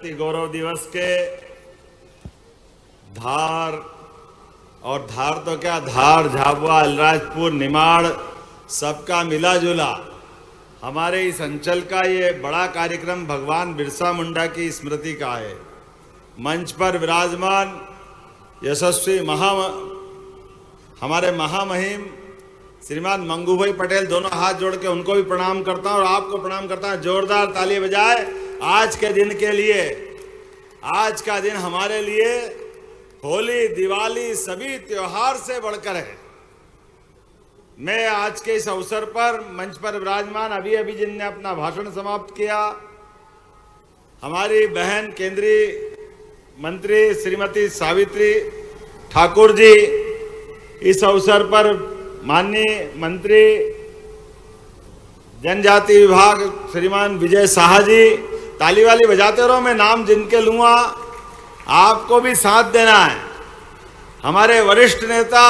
गौरव दिवस के धार और धार तो क्या, धार, झाबुआ, अलीराजपुर, निमाड़ सबका मिला जुला हमारे इस अंचल का ये बड़ा कार्यक्रम भगवान बिरसा मुंडा की स्मृति का है। मंच पर विराजमान यशस्वी हमारे महामहिम श्रीमान मंगू भाई पटेल, दोनों हाथ जोड़ के उनको भी प्रणाम करता हूं और आपको प्रणाम करता हूं। जोरदार ताली बजाए आज के दिन के लिए। आज का दिन हमारे लिए होली, दिवाली सभी त्योहार से बढ़कर है। मैं आज के इस अवसर पर मंच पर विराजमान अभी जिनने अपना भाषण समाप्त किया, हमारी बहन केंद्रीय मंत्री श्रीमती सावित्री ठाकुर जी, इस अवसर पर माननीय मंत्री जनजाति विभाग श्रीमान विजय शाह जी, ताली वाली बजाते रहो, मैं नाम जिनके लूंगा आपको भी साथ देना है। हमारे वरिष्ठ नेता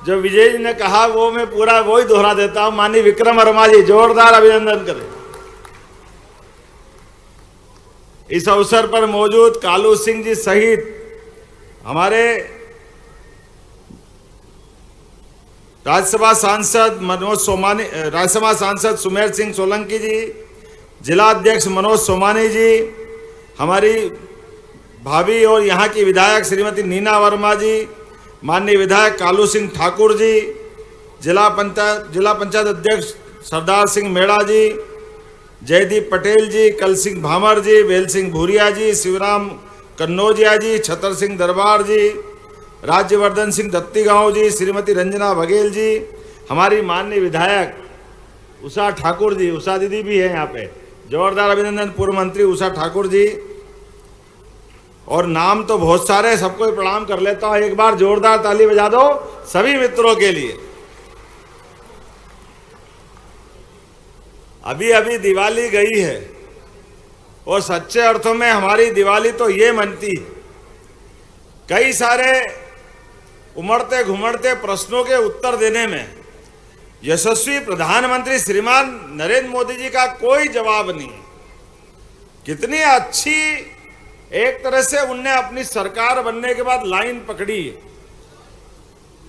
जो विजय जी ने कहा वो मैं पूरा वही दोहरा देता हूं। माननीय विक्रम वर्मा जी, जोरदार अभिनंदन करें। इस अवसर पर मौजूद कालू सिंह जी सहित हमारे राज्यसभा सांसद मनोज सोमानी, राज्यसभा सांसद सुमेर सिंह सोलंकी जी, जिला अध्यक्ष मनोज सोमानी जी, हमारी भाभी और यहाँ की विधायक श्रीमती नीना वर्मा जी, माननीय विधायक कालू सिंह ठाकुर जी, जिला पंचायत अध्यक्ष सरदार सिंह मेड़ा जी, जयदीप पटेल जी, कल सिंह भामर जी, वेल सिंह भूरिया जी, शिवराम कन्नौजिया जी, छतर सिंह दरबार जी, राज्यवर्धन सिंह दत्तीगांव जी, श्रीमती रंजना बघेल जी, हमारी माननीय विधायक उषा ठाकुर जी, उषा दीदी भी है यहाँ पे, जोरदार अभिनंदन। पूर्व मंत्री उषा ठाकुर जी, और नाम तो बहुत सारे, सबको प्रणाम कर लेता हूं। एक बार जोरदार ताली बजा दो सभी मित्रों के लिए। अभी दिवाली गई है और सच्चे अर्थों में हमारी दिवाली तो ये मनती है। कई सारे उमड़ते घुमड़ते प्रश्नों के उत्तर देने में यशस्वी प्रधानमंत्री श्रीमान नरेंद्र मोदी जी का कोई जवाब नहीं। कितनी अच्छी एक तरह से उनने अपनी सरकार बनने के बाद लाइन पकड़ी।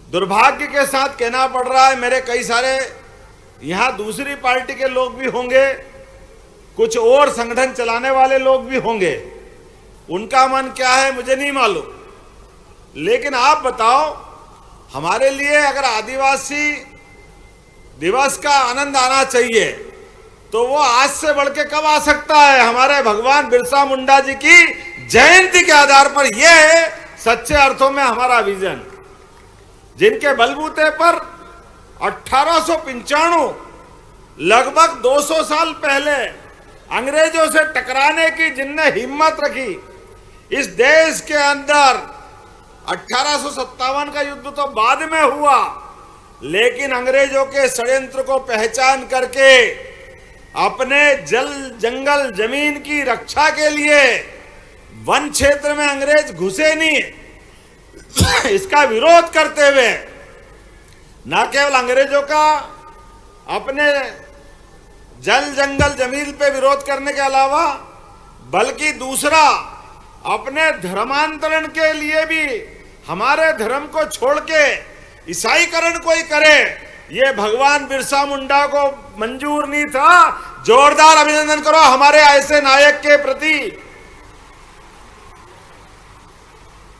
दुर्भाग्य के साथ कहना पड़ रहा है, मेरे कई सारे यहां दूसरी पार्टी के लोग भी होंगे, कुछ और संगठन चलाने वाले लोग भी होंगे, उनका मन क्या है मुझे नहीं मालूम, लेकिन आप बताओ, हमारे लिए अगर आदिवासी दिवस का आनंद आना चाहिए तो वो आज से बढ़ के कब आ सकता है? हमारे भगवान बिरसा मुंडा जी की जयंती के आधार पर यह है सच्चे अर्थों में हमारा विजन, जिनके बलबूते पर 1895 लगभग 200 साल पहले अंग्रेजों से टकराने की जिनने हिम्मत रखी, इस देश के अंदर 1857 का युद्ध तो बाद में हुआ, लेकिन अंग्रेजों के षड्यंत्र को पहचान करके अपने जल जंगल जमीन की रक्षा के लिए वन क्षेत्र में अंग्रेज घुसे नहीं। इसका विरोध करते हुए न केवल अंग्रेजों का अपने जल जंगल जमीन पे विरोध करने के अलावा, बल्कि दूसरा अपने धर्मांतरण के लिए भी हमारे धर्म को छोड़ के ईसाईकरण कोई करे, ये भगवान बिरसा मुंडा को मंजूर नहीं था। जोरदार अभिनंदन करो हमारे ऐसे नायक के प्रति।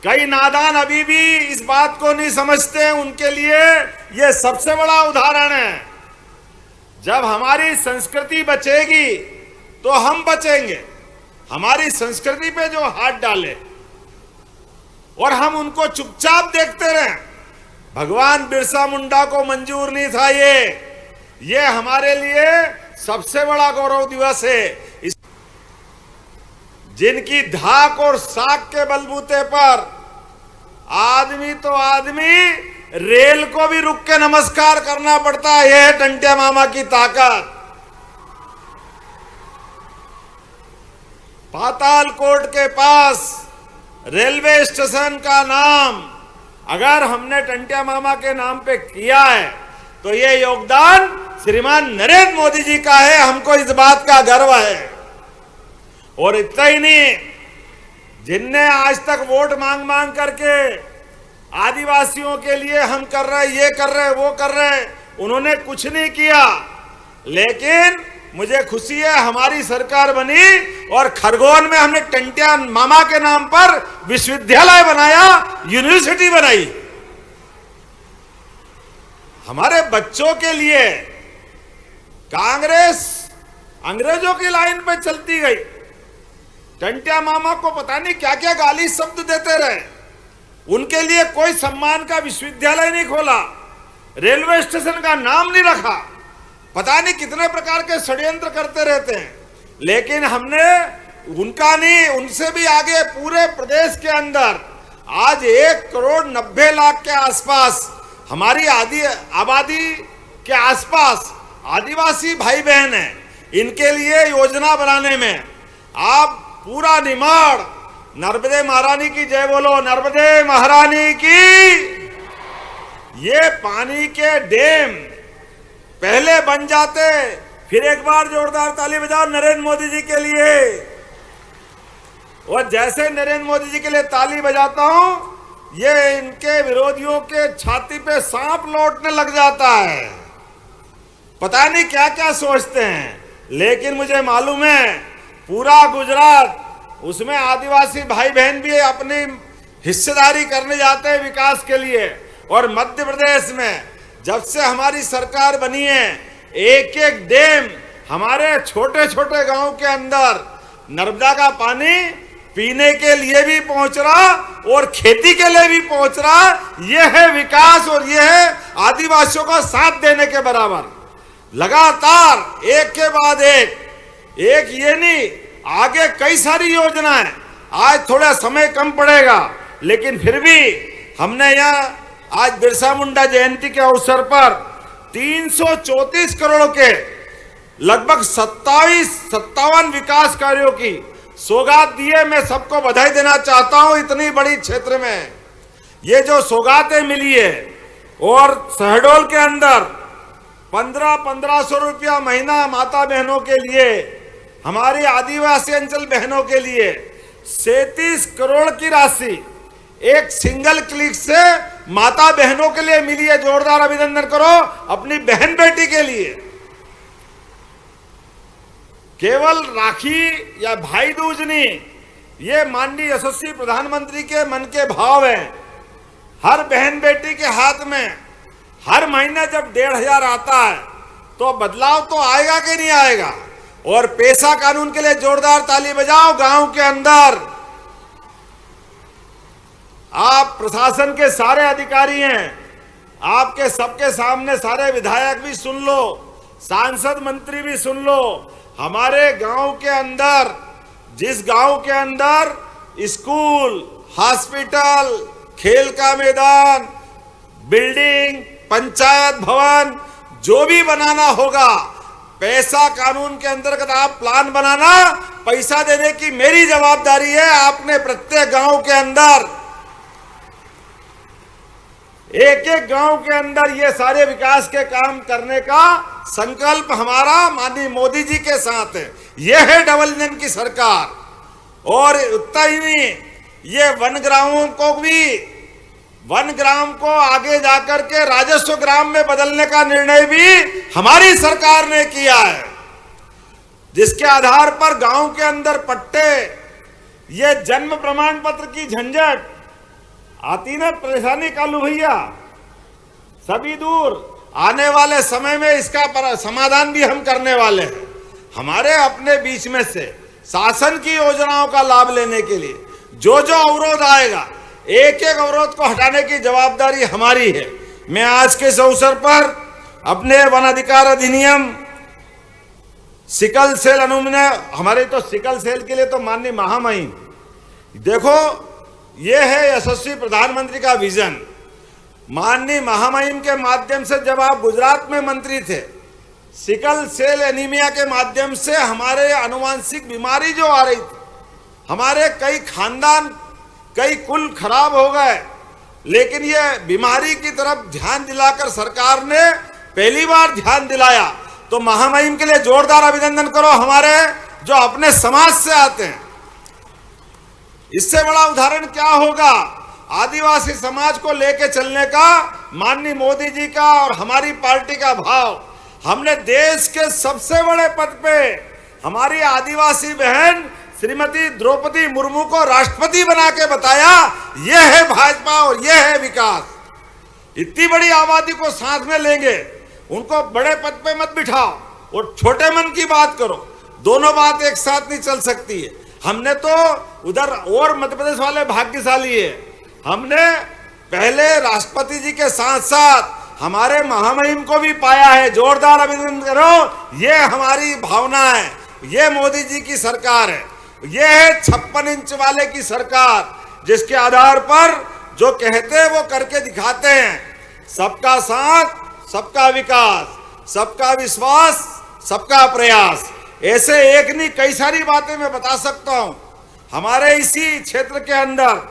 कई नादान अभी भी इस बात को नहीं समझते, उनके लिए यह सबसे बड़ा उदाहरण है। जब हमारी संस्कृति बचेगी तो हम बचेंगे। हमारी संस्कृति पे जो हाथ डाले और हम उनको चुपचाप देखते रहे, भगवान बिरसा मुंडा को मंजूर नहीं था। ये हमारे लिए सबसे बड़ा गौरव दिवस है। जिनकी धाक और साख के बलबूते पर आदमी तो आदमी रेल को भी रुक के नमस्कार करना पड़ता है। यह है टंट्या मामा की ताकत। पातालकोट के पास रेलवे स्टेशन का नाम अगर हमने टंट्या मामा के नाम पे किया है तो ये योगदान श्रीमान नरेंद्र मोदी जी का है। हमको इस बात का गर्व है। और इतना ही नहीं, जिनने आज तक वोट मांग मांग करके आदिवासियों के लिए हम कर रहे, ये कर रहे, वो कर रहे, उन्होंने कुछ नहीं किया। लेकिन मुझे खुशी है हमारी सरकार बनी और खरगोन में हमने टंटिया मामा के नाम पर विश्वविद्यालय बनाया, यूनिवर्सिटी बनाई। हमारे बच्चों के लिए कांग्रेस अंग्रेजों की लाइन पे चलती गई। टंटिया मामा को पता नहीं क्या क्या गाली शब्द देते रहे, उनके लिए कोई सम्मान का विश्वविद्यालय नहीं खोला, रेलवे स्टेशन का नाम नहीं रखा, पता नहीं कितने प्रकार के षड्यंत्र करते रहते हैं। लेकिन हमने उनका नहीं, उनसे भी आगे पूरे प्रदेश के अंदर आज 1,90,00,000 के आसपास हमारी आबादी के आसपास आदिवासी भाई बहन हैं। इनके लिए योजना बनाने में आप पूरा निमाड़, नर्मदे महारानी की जय बोलो, नर्मदे महारानी की। ये पानी के डैम पहले बन जाते, फिर एक बार जोरदार ताली बजाओ नरेंद्र मोदी जी के लिए। और जैसे नरेंद्र मोदी जी के लिए ताली बजाता हूं, ये इनके विरोधियों के छाती पे सांप लौटने लग जाता है। पता नहीं क्या क्या सोचते हैं, लेकिन मुझे मालूम है पूरा गुजरात, उसमें आदिवासी भाई बहन भी अपनी हिस्सेदारी करने जाते हैं विकास के लिए। और मध्य प्रदेश में जब से हमारी सरकार बनी है, एक एक डैम हमारे छोटे छोटे गांव के अंदर नर्मदा का पानी पीने के लिए भी पहुंच रहा और खेती के लिए भी पहुंच रहा। यह है विकास और यह है आदिवासियों को साथ देने के बराबर। लगातार एक के बाद एक ये नहीं, आगे कई सारी योजनाएं। आज थोड़ा समय कम पड़ेगा, लेकिन फिर भी हमने यहाँ आज बिरसा मुंडा जयंती के अवसर पर 334 करोड़ के लगभग 57 विकास कार्यों की सौगात दिए। मैं सबको बधाई देना चाहता हूं। इतनी बड़ी क्षेत्र में ये जो सौगातें मिली है, और शहडोल के अंदर 1500 रुपया महीना माता बहनों के लिए, हमारी आदिवासी अंचल बहनों के लिए 37 करोड़ की राशि एक सिंगल क्लिक से माता बहनों के लिए मिली है। जोरदार अभिनंदन करो अपनी बहन बेटी के लिए। केवल राखी या भाई दूज नहीं, ये माननीय यशस्वी प्रधानमंत्री के मन के भाव हैं। हर बहन बेटी के हाथ में हर महीने जब 1,500 आता है, तो बदलाव तो आएगा कि नहीं आएगा। और पेशा कानून के लिए जोरदार ताली बजाओ। गांव के अंदर आप प्रशासन के सारे अधिकारी हैं, आपके सबके सामने सारे विधायक भी सुन लो, सांसद मंत्री भी सुन लो। हमारे गांव के अंदर, जिस गांव के अंदर स्कूल, हॉस्पिटल, खेल का मैदान, बिल्डिंग, पंचायत भवन जो भी बनाना होगा, पैसा कानून के अंतर्गत आप प्लान बनाना, पैसा देने की मेरी जवाबदारी है। आपने प्रत्येक गांव के अंदर, एक एक गांव के अंदर ये सारे विकास के काम करने का संकल्प हमारा माननीय मोदी जी के साथ है। यह है डबल इंजन की सरकार। और उतना ही नहीं, ये वन ग्राम को आगे जाकर के राजस्व ग्राम में बदलने का निर्णय भी हमारी सरकार ने किया है, जिसके आधार पर गांव के अंदर पट्टे, ये जन्म प्रमाण पत्र की झंझट आती ना, परेशानी कालू भैया, सभी दूर। आने वाले समय में इसका समाधान भी हम करने वाले हैं। हमारे अपने बीच में से शासन की योजनाओं का लाभ लेने के लिए जो जो अवरोध आएगा, एक एक अवरोध को हटाने की जवाबदारी हमारी है। मैं आज के इस अवसर पर अपने वन अधिकार अधिनियम, सिकल सेल अनुमन्य, हमारे तो सिकल सेल के लिए तो माननीय महामहिम, देखो ये है यशस्वी प्रधानमंत्री का विजन। माननीय महामहिम के माध्यम से जब आप गुजरात में मंत्री थे, सिकल सेल एनीमिया के माध्यम से हमारे आनुवांशिक बीमारी जो आ रही थी, हमारे कई खानदान, कई कुल खराब हो गए। लेकिन ये बीमारी की तरफ ध्यान दिलाकर सरकार ने पहली बार ध्यान दिलाया। तो महामहिम के लिए जोरदार अभिनंदन करो, हमारे जो अपने समाज से आते हैं। इससे बड़ा उदाहरण क्या होगा आदिवासी समाज को लेके चलने का माननीय मोदी जी का और हमारी पार्टी का भाव। हमने देश के सबसे बड़े पद पे हमारी आदिवासी बहन श्रीमती द्रौपदी मुर्मू को राष्ट्रपति बना के बताया, यह है भाजपा और यह है विकास। इतनी बड़ी आबादी को साथ में लेंगे, उनको बड़े पद पे मत बिठाओ और छोटे मन की बात करो, दोनों बात एक साथ नहीं चल सकती है। हमने तो उधर और मध्य प्रदेश वाले भाग्यशाली है, हमने पहले राष्ट्रपति जी के साथ साथ हमारे महामहिम को भी पाया है। जोरदार अभिनंदन करो, ये हमारी भावना है, ये मोदी जी की सरकार है, ये है 56 इंच वाले की सरकार, जिसके आधार पर जो कहते हैं वो करके दिखाते हैं। सबका साथ, सबका विकास, सबका विश्वास, सबका प्रयास, ऐसे एक नहीं कई सारी बातें मैं बता सकता हूं। हमारे इसी क्षेत्र के अंदर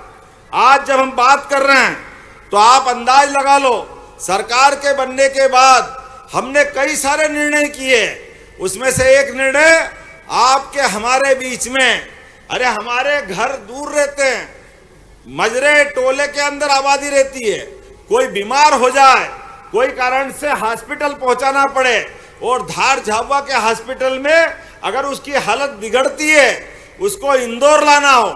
आज जब हम बात कर रहे हैं तो आप अंदाज लगा लो, सरकार के बनने के बाद हमने कई सारे निर्णय किए। उसमें से एक निर्णय आपके हमारे बीच में, अरे हमारे घर दूर रहते हैं, मजरे टोले के अंदर आबादी रहती है, कोई बीमार हो जाए, कोई कारण से हॉस्पिटल पहुंचाना पड़े और धार झाबुआ के हॉस्पिटल में अगर उसकी हालत बिगड़ती है, उसको इंदौर लाना हो,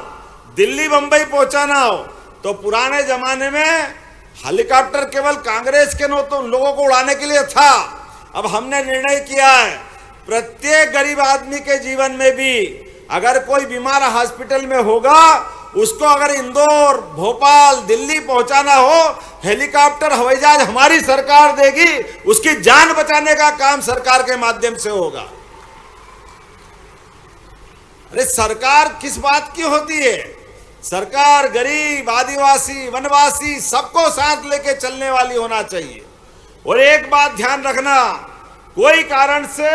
दिल्ली बंबई पहुंचाना हो, तो पुराने जमाने में हेलीकॉप्टर केवल कांग्रेस के लोगों को उड़ाने के लिए था। अब हमने निर्णय किया है प्रत्येक गरीब आदमी के जीवन में भी अगर कोई बीमार हॉस्पिटल में होगा, उसको अगर इंदौर, भोपाल, दिल्ली पहुंचाना हो, हेलीकॉप्टर हवाई जहाज हमारी सरकार देगी, उसकी जान बचाने का काम सरकार के माध्यम से होगा। अरे सरकार किस बात की होती है? सरकार गरीब, आदिवासी, वनवासी सबको साथ लेके चलने वाली होना चाहिए। और एक बात ध्यान रखना, कोई कारण से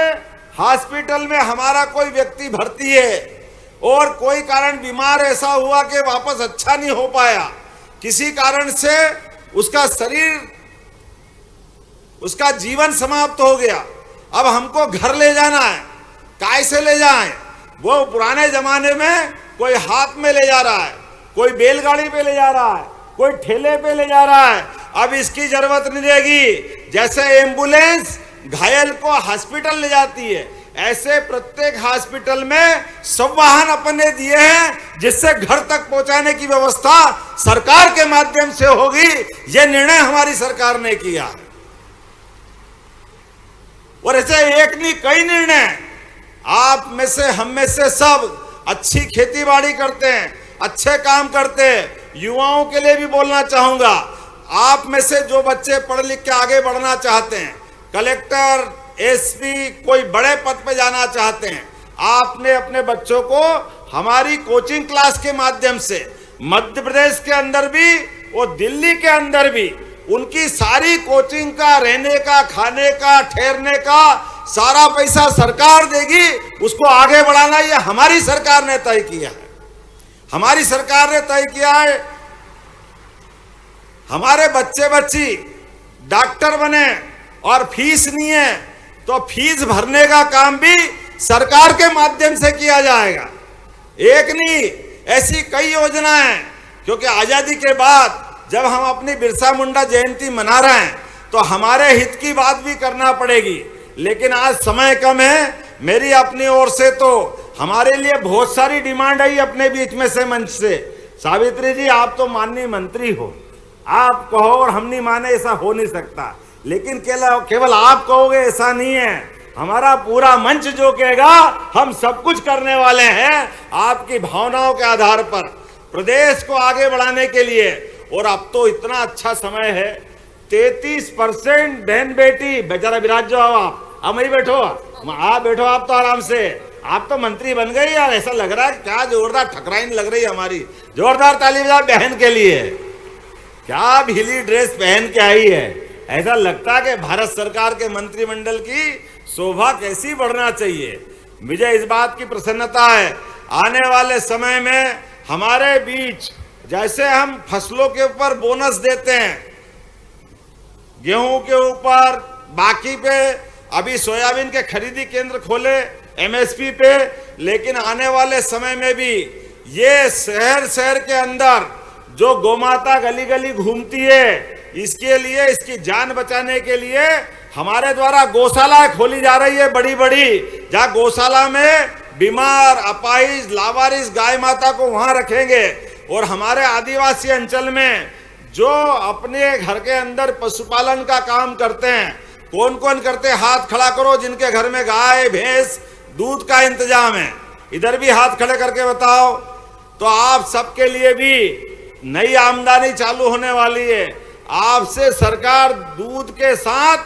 हॉस्पिटल में हमारा कोई व्यक्ति भर्ती है और कोई कारण बीमार ऐसा हुआ कि वापस अच्छा नहीं हो पाया, किसी कारण से उसका शरीर, उसका जीवन समाप्त हो गया, अब हमको घर ले जाना है, कैसे ले जाएं? वो पुराने जमाने में कोई हाथ में ले जा रहा है, कोई बैलगाड़ी पे ले जा रहा है, कोई ठेले पे ले जा रहा है। अब इसकी जरूरत नहीं रहेगी। जैसे एम्बुलेंस घायल को हॉस्पिटल ले जाती है, ऐसे प्रत्येक हॉस्पिटल में सब वाहन अपने दिए हैं, जिससे घर तक पहुंचाने की व्यवस्था सरकार के माध्यम से होगी। यह निर्णय हमारी सरकार ने किया है। और ऐसे एक नहीं कई निर्णय, आप में से, हम में से सब अच्छी खेती बाड़ी करते हैं, अच्छे काम करते हैं। युवाओं के लिए भी बोलना चाहूंगा, आप में से जो बच्चे पढ़ लिख के आगे बढ़ना चाहते हैं, कलेक्टर, एसपी, कोई बड़े पद पे जाना चाहते हैं, आपने अपने बच्चों को हमारी कोचिंग क्लास के माध्यम से मध्य प्रदेश के अंदर भी और दिल्ली के अंदर भी उनकी सारी कोचिंग का, रहने का, खाने का, ठहरने का सारा पैसा सरकार देगी। उसको आगे बढ़ाना ये हमारी सरकार ने तय किया है। हमारी सरकार ने तय किया है हमारे बच्चे बच्ची डॉक्टर बने और फीस नहीं है, तो फीस भरने का काम भी सरकार के माध्यम से किया जाएगा। एक नहीं, ऐसी कई योजनाएं हैं, क्योंकि आजादी के बाद जब हम अपनी बिरसा मुंडा जयंती मना रहे हैं तो हमारे हित की बात भी करना पड़ेगी। लेकिन आज समय कम है, मेरी अपनी ओर से तो हमारे लिए बहुत सारी डिमांड आई अपने बीच में से मंच से। सावित्री जी, आप तो माननीय मंत्री हो, आप कहो और हम नहीं माने, ऐसा हो नहीं सकता। लेकिन केवल आप कहोगे ऐसा नहीं है, हमारा पूरा मंच जो कहेगा हम सब कुछ करने वाले हैं आपकी भावनाओं के आधार पर प्रदेश को आगे बढ़ाने के लिए। और अब तो इतना अच्छा समय है, 33% बहन बेटी, बेचारा विराज जाओ आप वही बैठो, आप बैठो, आप तो आराम से, आप तो मंत्री बन गई यार। ऐसा लग रहा है क्या जोरदार ठकराइन लग रही है हमारी। जोरदार ताली बजाओ बहन के लिए। क्या भीली ड्रेस पहन के आई है, ऐसा लगता है कि भारत सरकार के मंत्रिमंडल की शोभा कैसी बढ़ना चाहिए। मुझे इस बात की प्रसन्नता है, आने वाले समय में हमारे बीच जैसे हम फसलों के ऊपर बोनस देते हैं, गेहूं के ऊपर, बाकी पे, अभी सोयाबीन के खरीदी केंद्र खोले एमएसपी पे, लेकिन आने वाले समय में भी ये शहर शहर के अंदर जो गोमाता गली गली घूमती है, इसके लिए, इसकी जान बचाने के लिए हमारे द्वारा गौशाला खोली जा रही है बड़ी बड़ी, जहाँ गौशाला में बीमार, अपाहिज, लावारिस गाय माता को वहां रखेंगे। और हमारे आदिवासी अंचल में जो अपने घर के अंदर पशुपालन का काम करते हैं, कौन कौन करते हैं? हाथ खड़ा करो जिनके घर में गाय भैंस दूध का इंतजाम है, इधर भी हाथ खड़े करके बताओ। तो आप सबके लिए भी नई आमदनी चालू होने वाली है। आपसे सरकार दूध के साथ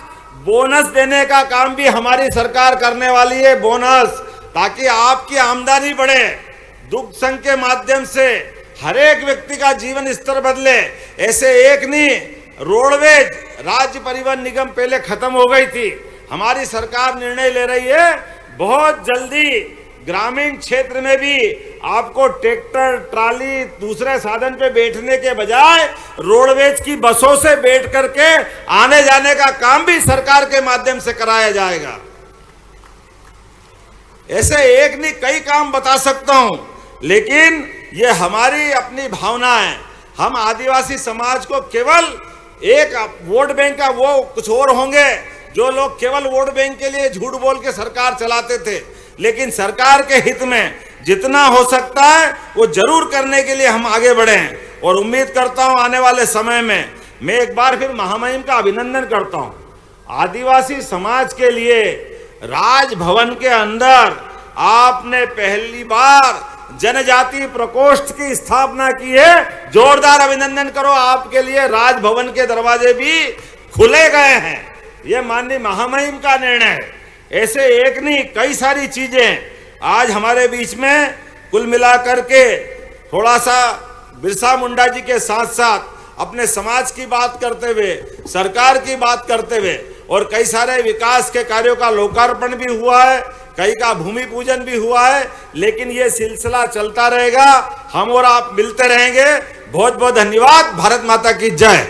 बोनस देने का काम भी हमारी सरकार करने वाली है, बोनस, ताकि आपकी आमदनी बढ़े। दुग्ध संघ के माध्यम से हर एक व्यक्ति का जीवन स्तर बदले। ऐसे एक नहीं, रोडवेज राज्य परिवहन निगम पहले खत्म हो गई थी, हमारी सरकार निर्णय ले रही है बहुत जल्दी ग्रामीण क्षेत्र में भी आपको ट्रैक्टर, ट्राली, दूसरे साधन पे बैठने के बजाय रोडवेज की बसों से बैठ करके आने जाने का काम भी सरकार के माध्यम से कराया जाएगा। ऐसे एक नहीं कई काम बता सकता हूं, लेकिन ये हमारी अपनी भावना है। हम आदिवासी समाज को केवल एक वोट बैंक का, वो कुछ और होंगे जो लोग केवल वोट बैंक के लिए झूठ बोल के सरकार चलाते थे, लेकिन सरकार के हित में जितना हो सकता है वो जरूर करने के लिए हम आगे बढ़े हैं। और उम्मीद करता हूं आने वाले समय में मैं एक बार फिर महामहिम का अभिनंदन करता हूं। आदिवासी समाज के लिए राजभवन के अंदर आपने पहली बार जनजाति प्रकोष्ठ की स्थापना की है, जोरदार अभिनंदन करो। आपके लिए राजभवन के दरवाजे भी खुले गए हैं, यह माननीय महामहिम का निर्णय है। ऐसे एक नहीं कई सारी चीजें आज हमारे बीच में कुल मिलाकर के थोड़ा सा बिरसा मुंडा जी के साथ साथ अपने समाज की बात करते हुए, सरकार की बात करते हुए, और कई सारे विकास के कार्यों का लोकार्पण भी हुआ है, कई का भूमि पूजन भी हुआ है। लेकिन ये सिलसिला चलता रहेगा, हम और आप मिलते रहेंगे। बहुत बहुत धन्यवाद। भारत माता की जय।